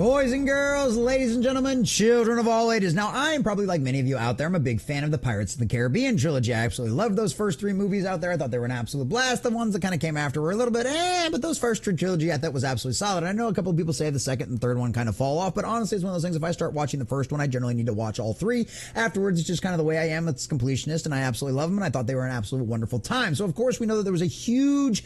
Boys and girls, ladies and gentlemen, children of all ages. Now, I am probably like many of you out there. I'm a big fan of the Pirates of the Caribbean trilogy. I absolutely loved those first three movies out there. I thought they were an absolute blast. The ones that kind of came after were a little bit but those first trilogy I thought was absolutely solid. And I know a couple of people say the second and third one kind of fall off, but honestly, it's one of those things. If I start watching the first one, I generally need to watch all three. Afterwards, it's just kind of the way I am. It's completionist, and I absolutely love them, and I thought they were an absolute wonderful time. So, of course, we know that there was a huge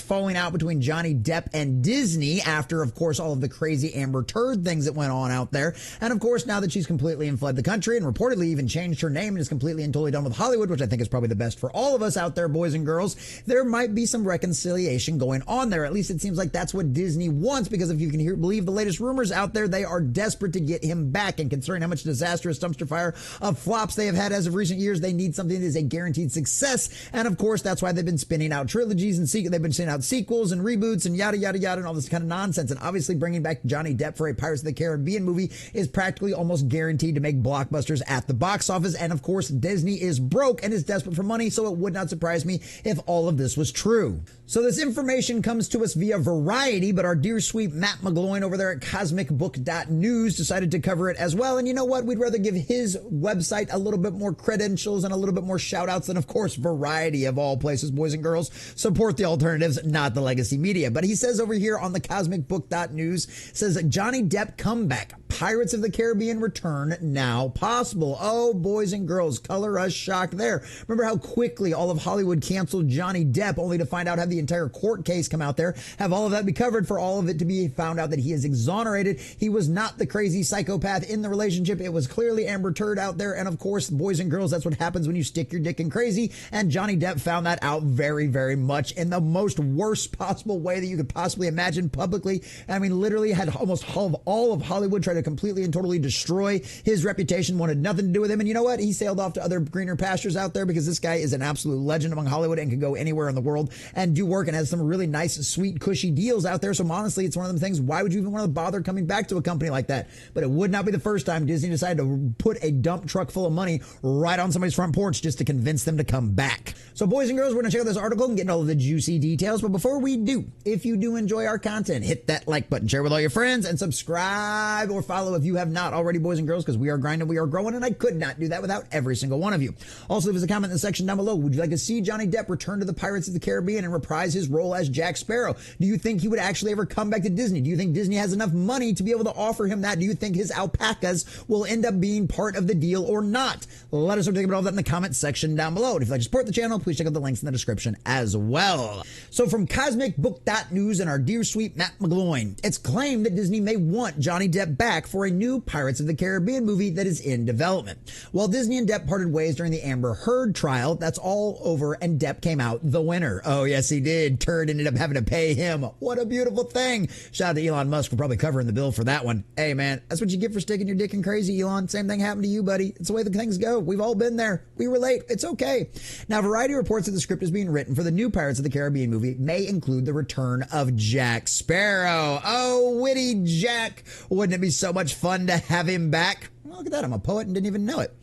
falling out between Johnny Depp and Disney after, of course, all of the crazy Amber Turd things that went on out there. And of course, now that she's completely fled the country and reportedly even changed her name and is completely and totally done with Hollywood, which I think is probably the best for all of us out there, boys and girls, there might be some reconciliation going on there. At least it seems like that's what Disney wants, because if you can believe the latest rumors out there, they are desperate to get him back. And considering how much disastrous dumpster fire of flops they have had as of recent years, they need something that is a guaranteed success. And of course, that's why they've been spinning out trilogies and they've been spinning out sequels and reboots and yada, yada, yada, and all this kind of nonsense. And obviously bringing back Johnny Depp for a Pirates of the Caribbean movie is practically almost guaranteed to make blockbusters at the box office. And of course, Disney is broke and is desperate for money, so it would not surprise me if all of this was true. So this information comes to us via Variety, but our dear sweet Matt McGloin over there at cosmicbook.news decided to cover it as well. And you know what? We'd rather give his website a little bit more credentials and a little bit more shout outs than, of course, Variety of all places, boys and girls. Support the alternatives, not the legacy media. But he says over here on the cosmicbook.news, says Johnny Depp comeback. Pirates of the Caribbean return now possible. Oh, boys and girls, color us shocked there. Remember how quickly all of Hollywood canceled Johnny Depp, only to find out have the entire court case come out there, have all of that be covered, for all of it to be found out that he is exonerated. He was not the crazy psychopath in the relationship. It was clearly Amber Turd out there. And of course, boys and girls, that's what happens when you stick your dick in crazy. And Johnny Depp found that out very, very much in the most worst possible way that you could possibly imagine publicly. I mean, literally had almost all of Hollywood try to completely and totally destroy his reputation, wanted nothing to do with him. And you know what? He sailed off to other greener pastures out there, because this guy is an absolute legend among Hollywood and can go anywhere in the world and do work and has some really nice, sweet, cushy deals out there. So honestly, it's one of them things. Why would you even want to bother coming back to a company like that? But it would not be the first time Disney decided to put a dump truck full of money right on somebody's front porch just to convince them to come back. So boys and girls, we're going to check out this article and get all of the juicy details. But before we do, if you do enjoy our content, hit that like button, share with all your friends, and subscribe or follow if you have not already, boys and girls, because we are grinding, we are growing, and I could not do that without every single one of you. Also, leave us a comment in the section down below. Would you like to see Johnny Depp return to the Pirates of the Caribbean and reprise his role as Jack Sparrow? Do you think he would actually ever come back to Disney? Do you think Disney has enough money to be able to offer him that? Do you think his alpacas will end up being part of the deal or not? Let us know about all that in the comment section down below. And if you'd like to support the channel, please check out the links in the description as well. So from cosmicbook.news and our dear sweet Matt McGloin, it's claimed that Disney may want Johnny Depp back for a new Pirates of the Caribbean movie that is in development. While Disney and Depp parted ways during the Amber Heard trial, that's all over and Depp came out the winner. Oh yes, he did. Turd ended up having to pay him. What a beautiful thing. Shout out to Elon Musk for probably covering the bill for that one. Hey man, that's what you get for sticking your dick in crazy, Elon. Same thing happened to you, buddy. It's the way the things go. We've all been there. We relate. It's okay. Now, Variety reports that the script is being written for the new Pirates of the Caribbean movie may include the return of Jack Sparrow. Oh, witty Jack. Wouldn't it be so much fun to have him back? Well, look at that. I'm a poet and didn't even know it.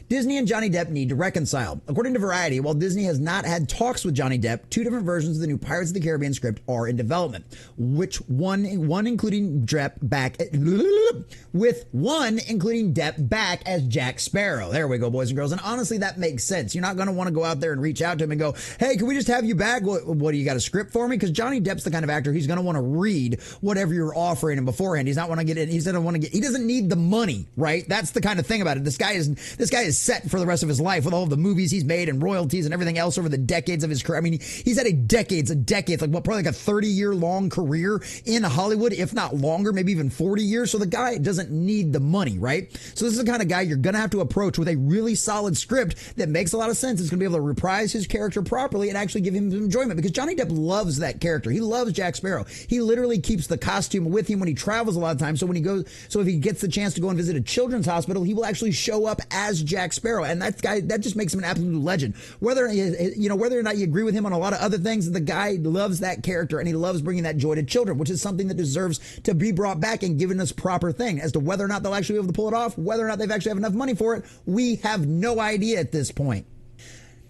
Disney and Johnny Depp need to reconcile. According to Variety, while Disney has not had talks with Johnny Depp, two different versions of the new Pirates of the Caribbean script are in development. One including Depp back as Jack Sparrow. There we go, boys and girls. And honestly, that makes sense. You're not going to want to go out there and reach out to him and go, hey, can we just have you back? What do you got a script for me? Because Johnny Depp's the kind of actor, he's going to want to read whatever you're offering him beforehand. He's not want to get in. He doesn't need the money, right? That's the kind of thing about it. This guy is set for the rest of his life with all of the movies he's made and royalties and everything else over the decades of his career. I mean, he's had decades, like probably like a 30-year long career in Hollywood, if not longer, maybe even 40 years. So the guy doesn't need the money, right? So this is the kind of guy you're going to have to approach with a really solid script that makes a lot of sense. It's going to be able to reprise his character properly and actually give him some enjoyment, because Johnny Depp loves that character. He loves Jack Sparrow. He literally keeps the costume with him when he travels a lot of times. So if he gets the chance to go and visit a children's hospital, he will actually show up as Jack Sparrow. And that just makes him an absolute legend. Whether or not you agree with him on a lot of other things, the guy loves that character and he loves bringing that joy to children, which is something that deserves to be brought back and given us proper thing. As to whether or not they'll actually be able to pull it off, whether or not they've actually have enough money for it, we have no idea at this point.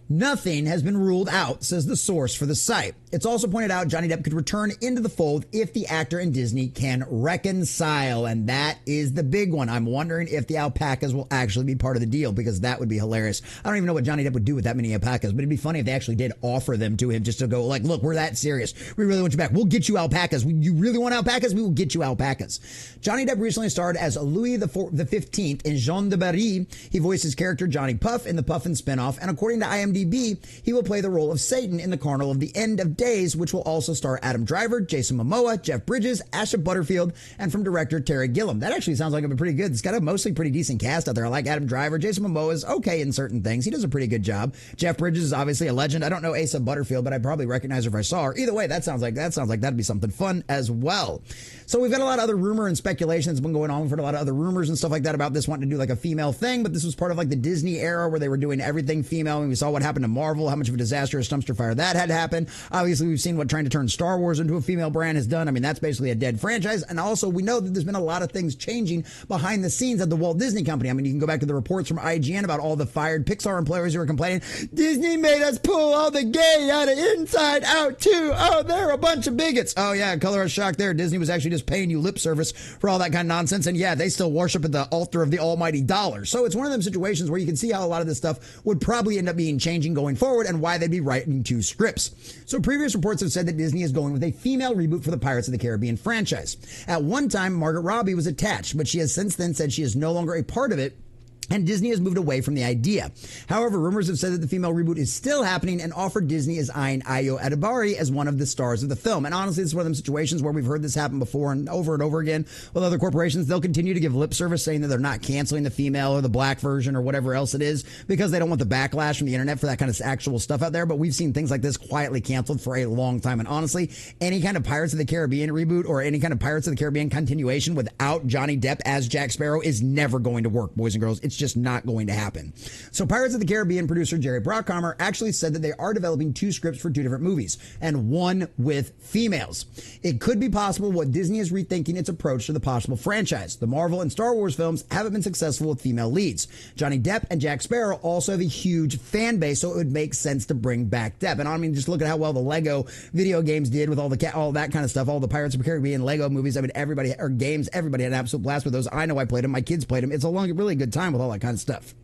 Nothing has been ruled out, says the source for the site. It's also pointed out Johnny Depp could return into the fold if the actor and Disney can reconcile, and that is the big one. I'm wondering if the alpacas will actually be part of the deal, because that would be hilarious. I don't even know what Johnny Depp would do with that many alpacas, but it'd be funny if they actually did offer them to him, just to go like, look, we're that serious. We really want you back. We'll get you alpacas. You really want alpacas? We will get you alpacas. Johnny Depp recently starred as Louis the 15th in Jean de Barry. He voiced his character Johnny Puff in the Puffin spinoff, and according to IMDb, he will play the role of Satan in the Carnival of the End of Days, which will also star Adam Driver, Jason Momoa, Jeff Bridges, Asha Butterfield, and from director Terry Gilliam. That actually sounds like it'd be pretty good. It's got a mostly pretty decent cast out there. I like Adam Driver. Jason Momoa is okay in certain things. He does a pretty good job. Jeff Bridges is obviously a legend. I don't know Asa Butterfield, but I'd probably recognize her if I saw her. Either way, that sounds like that'd be something fun as well. So we've got a lot of other rumor and speculation that's been going on. We've heard a lot of other rumors and stuff like that about this wanting to do like a female thing, but this was part of like the Disney era where they were doing everything female, and we saw what happened to Marvel, how much of a disastrous dumpster fire that had happened. Obviously, we've seen what trying to turn Star Wars into a female brand has done. I mean, that's basically a dead franchise. And also, we know that there's been a lot of things changing behind the scenes at the Walt Disney Company. I mean, you can go back to the reports from IGN about all the fired Pixar employees who were complaining, Disney made us pull all the gay out of Inside Out too. Oh, they're a bunch of bigots. Oh yeah, color of shock there. Disney was actually just paying you lip service for all that kind of nonsense. And yeah, they still worship at the altar of the almighty dollar. So it's one of them situations where you can see how a lot of this stuff would probably end up being changing going forward, and why they'd be writing two scripts. So previous reports have said that Disney is going with a female reboot for the Pirates of the Caribbean franchise. At one time, Margaret Robbie was attached, but she has since then said she is no longer a part of it, and Disney has moved away from the idea. However, rumors have said that the female reboot is still happening, and offered Disney is eyeing Ayo Edebari as one of the stars of the film. And honestly, this is one of them situations where we've heard this happen before and over again with other corporations. They'll continue to give lip service saying that they're not canceling the female or the black version or whatever else it is, because they don't want the backlash from the internet for that kind of actual stuff out there. But we've seen things like this quietly canceled for a long time. And honestly, any kind of Pirates of the Caribbean reboot or any kind of Pirates of the Caribbean continuation without Johnny Depp as Jack Sparrow is never going to work, boys and girls. It's just not going to happen. So Pirates of the Caribbean producer Jerry Bruckheimer actually said that they are developing two scripts for two different movies, and one with females. It could be possible what Disney is rethinking its approach to the possible franchise. The Marvel and Star Wars films haven't been successful with female leads. Johnny Depp and Jack Sparrow also have a huge fan base, so it would make sense to bring back Depp. And I mean, just look at how well the Lego video games did with all that kind of stuff, all the Pirates of the Caribbean Lego movies. I mean, everybody had an absolute blast with those. I know I played them. My kids played them. It's a really good time with all that kind of stuff.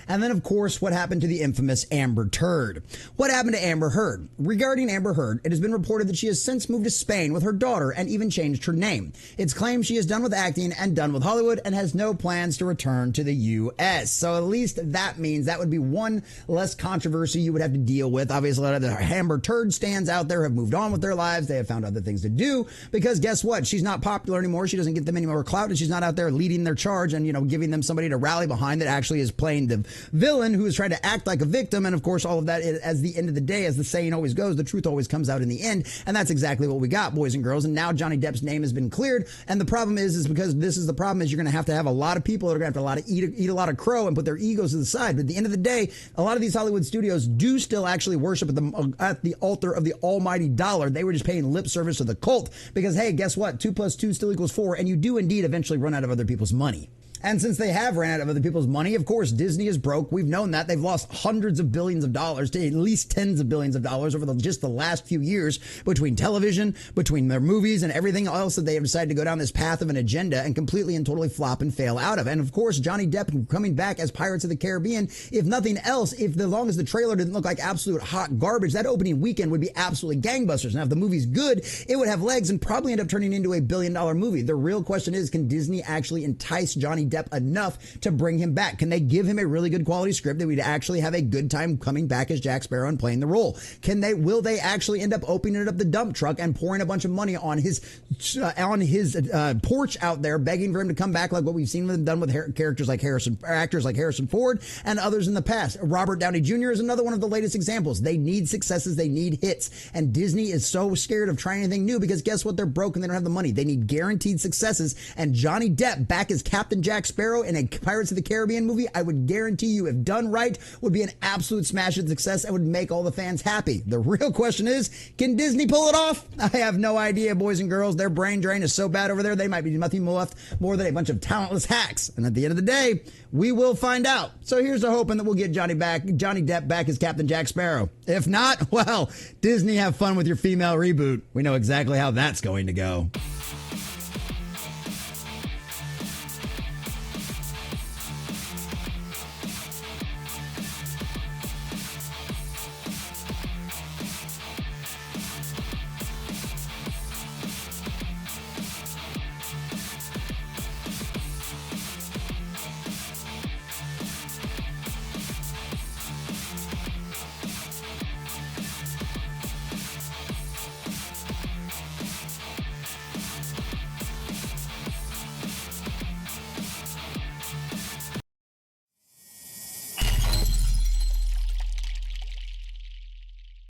And then, of course, what happened to the infamous Amber Turd? What happened to Amber Heard? Regarding Amber Heard, it has been reported that she has since moved to Spain with her daughter and even changed her name. It's claimed she is done with acting and done with Hollywood and has no plans to return to the U.S. So at least that means that would be one less controversy you would have to deal with. Obviously, a lot of the Amber Turd stands out there have moved on with their lives. They have found other things to do, because guess what? She's not popular anymore. She doesn't get them any more clout, and she's not out there leading their charge and, giving them somebody to rally behind that actually is playing the villain who is trying to act like a victim. And of course, all of that, as the end of the day, as the saying always goes, the truth always comes out in the end. And that's exactly what we got, boys and girls. And now Johnny Depp's name has been cleared. And the problem is because this is the problem, is you're going to have a lot of people that are going to have to eat a lot of crow and put their egos to the side. But at the end of the day, a lot of these Hollywood studios do still actually worship at the altar of the almighty dollar. They were just paying lip service to the cult because, hey, guess what? 2 + 2 still equals 4. And you do indeed eventually run out of other people's money. And since they have ran out of other people's money, of course, Disney is broke. We've known that. They've lost hundreds of billions of dollars to at least tens of billions of dollars over just the last few years between television, between their movies, and everything else that they have decided to go down this path of an agenda and completely and totally flop and fail out of. And of course, Johnny Depp coming back as Pirates of the Caribbean, if nothing else, as long as the trailer didn't look like absolute hot garbage, that opening weekend would be absolutely gangbusters. Now, if the movie's good, it would have legs and probably end up turning into a billion-dollar movie. The real question is, can Disney actually entice Johnny Depp enough to bring him back? Can they give him a really good quality script that we'd actually have a good time coming back as Jack Sparrow and playing the role? Will they actually end up opening up the dump truck and pouring a bunch of money on his porch out there, begging for him to come back, like what we've seen them done with actors like Harrison Ford and others in the past? Robert Downey Jr. is another one of the latest examples. They need successes, they need hits, and Disney is so scared of trying anything new because guess what? They're broke and they don't have the money. They need guaranteed successes, and Johnny Depp back as Captain Jack Jack Sparrow in a Pirates of the Caribbean movie, I would guarantee you, if done right, would be an absolute smash and success and would make all the fans happy. The real question is, can Disney pull it off? I have no idea, boys and girls. Their brain drain is so bad over there, they might be nothing left more than a bunch of talentless hacks. And at the end of the day, we will find out. So here's to hoping that we'll get Johnny Depp back as Captain Jack Sparrow. If not, well, Disney, have fun with your female reboot. We know exactly how that's going to go.